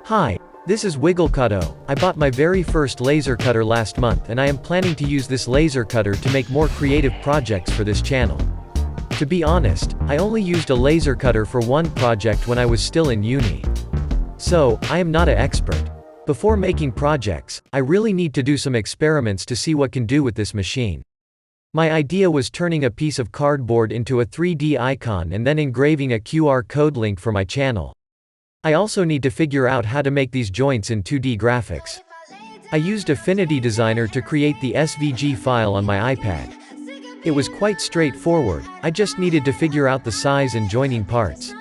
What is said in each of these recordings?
Hi, this is Wigglecutto. I bought my very first laser cutter last month and I am planning to use this laser cutter to make more creative projects for this channel. To be honest, I only used a laser cutter for one project when I was still in uni. So, I am not an expert. Before making projects, I really need to do some experiments to see what can do with this machine. My idea was turning a piece of cardboard into a 3D icon and then engraving a QR code link for my channel. I also need to figure out how to make these joints in 2D graphics. I used Affinity Designer to create the SVG file on my iPad. It was quite straightforward, I just needed to figure out the size and joining parts.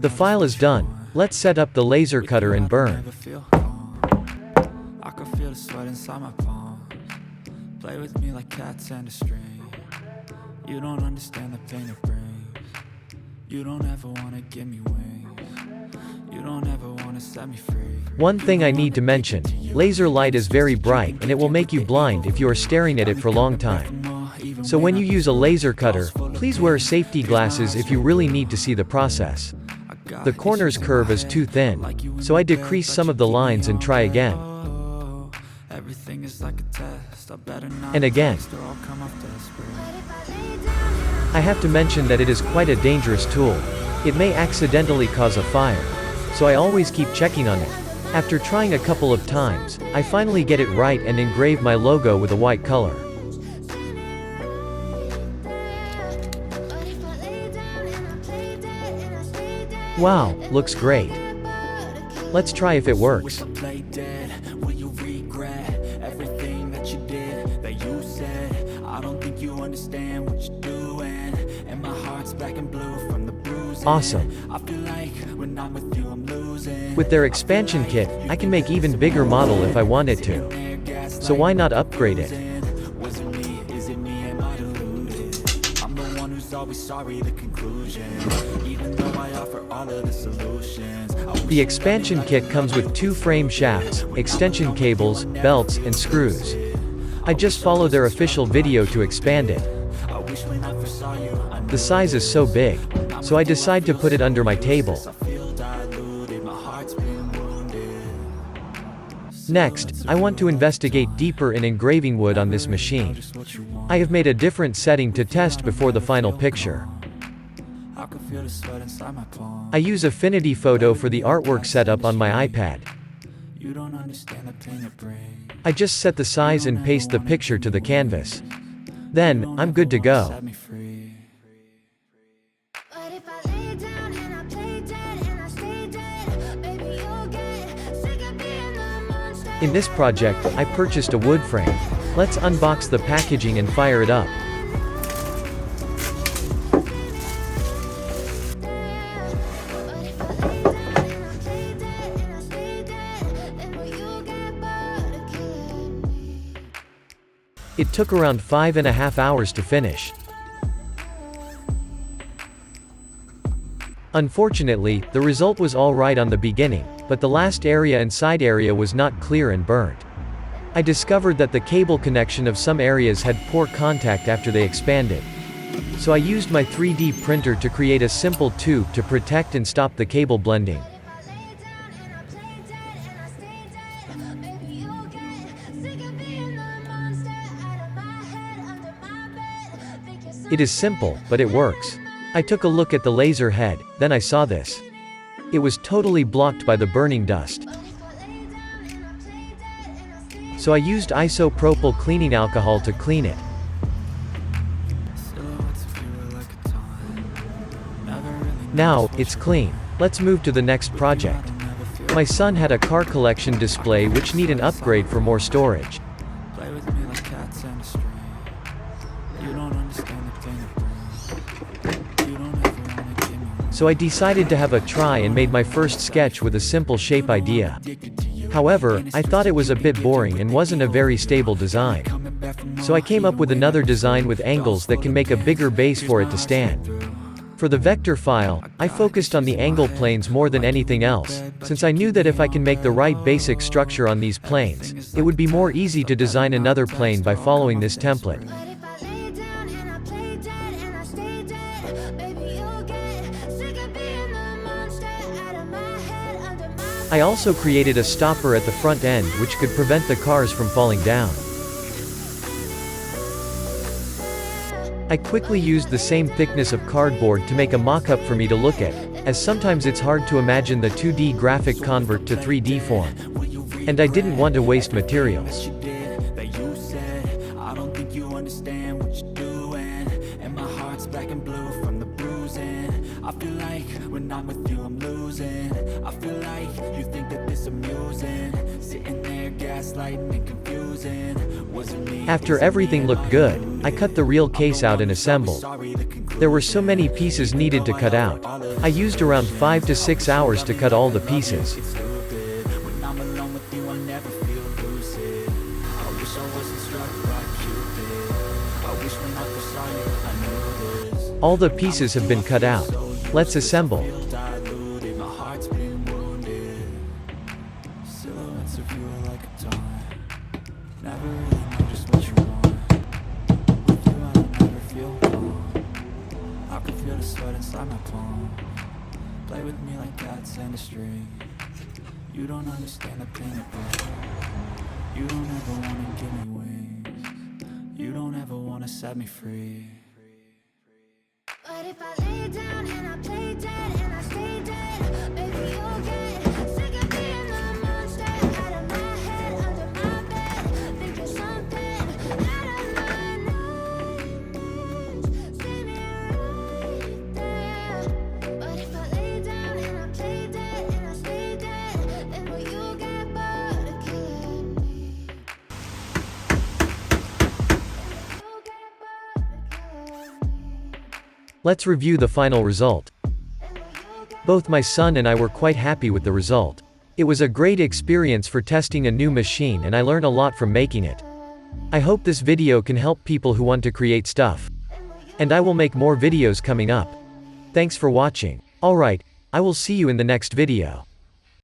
The file is done. Let's set up the laser cutter and burn. I can feel the sweat inside my palms. Play with me like cats and a string. You don't understand the pain it brings. You don't ever wanna give me wings. You don't ever wanna set me free. One thing I need to mention, laser light is very bright and it will make you blind if you are staring at it for a long time. So when you use a laser cutter, please wear safety glasses if you really need to see the process. The corner's curve is too thin, so I decrease some of the lines and try again. And again. I have to mention that it is quite a dangerous tool. It may accidentally cause a fire. So I always keep checking on it. After trying a couple of times, I finally get it right and engrave my logo with a white color. Wow, looks great. Let's try if it works. Awesome. With their expansion kit, I can make even bigger model if I wanted to. So why not upgrade it? The expansion kit comes with 2 frame shafts, extension cables, belts, and screws. I just follow their official video to expand it. The size is so big, so I decide to put it under my table. Next, I want to investigate deeper in engraving wood on this machine. I have made a different setting to test before the final picture. I use Affinity Photo for the artwork setup on my iPad. I just set the size and paste the picture to the canvas. Then, I'm good to go. In this project, I purchased a wood frame. Let's unbox the packaging and fire it up. It took around 5.5 hours to finish. Unfortunately, the result was alright on the beginning, but the last area and side area was not clear and burnt. I discovered that the cable connection of some areas had poor contact after they expanded. So I used my 3D printer to create a simple tube to protect and stop the cable blending. It is simple, but it works. I took a look at the laser head, then I saw this. It was totally blocked by the burning dust. So I used isopropyl cleaning alcohol to clean it. Now, it's clean. Let's move to the next project. My son had a car collection display which need an upgrade for more storage. So I decided to have a try and made my first sketch with a simple shape idea. However, I thought it was a bit boring and wasn't a very stable design. So I came up with another design with angles that can make a bigger base for it to stand. For the vector file, I focused on the angle planes more than anything else, since I knew that if I can make the right basic structure on these planes, it would be more easy to design another plane by following this template. I also created a stopper at the front end which could prevent the cars from falling down. I quickly used the same thickness of cardboard to make a mock-up for me to look at, as sometimes it's hard to imagine the 2D graphic convert to 3D form. And I didn't want to waste materials. I feel like when I'm with you I'm losing. I feel like you think that this amusing. Sitting there gaslighting and confusing. Wasn't me. After everything looked good, I cut the real case out and assembled. There were so many pieces needed to cut out. I used around 5 to 6 hours to cut all the pieces. When I'm alone with you I never feel lucid. I wish I wasn't struck by Cupid. I wish when I first saw you I knew this. All the pieces have been cut out. Let's assemble. Diluted, my heart's been wounded. Silhouettes of you are like a taunt. Never really know just what you want. With you I don't ever feel calm. I can feel the sweat inside my palm. Play with me like cats and a string. You don't understand the pain it brings. You don't ever wanna give me wings. You don't ever wanna set me free. But if I lay down and I play dead and I stay dead, baby you'll get sick of being the monster out of my head, under my bed, thinking something out of my nightmares. See me right there. But if I lay down and I play dead and I stay dead, then will you get bored of killing me? Then will you get bored of killing me? Let's review the final result. Both my son and I were quite happy with the result. It was a great experience for testing a new machine and I learned a lot from making it. I hope this video can help people who want to create stuff. And I will make more videos coming up. Thanks for watching. Alright, I will see you in the next video.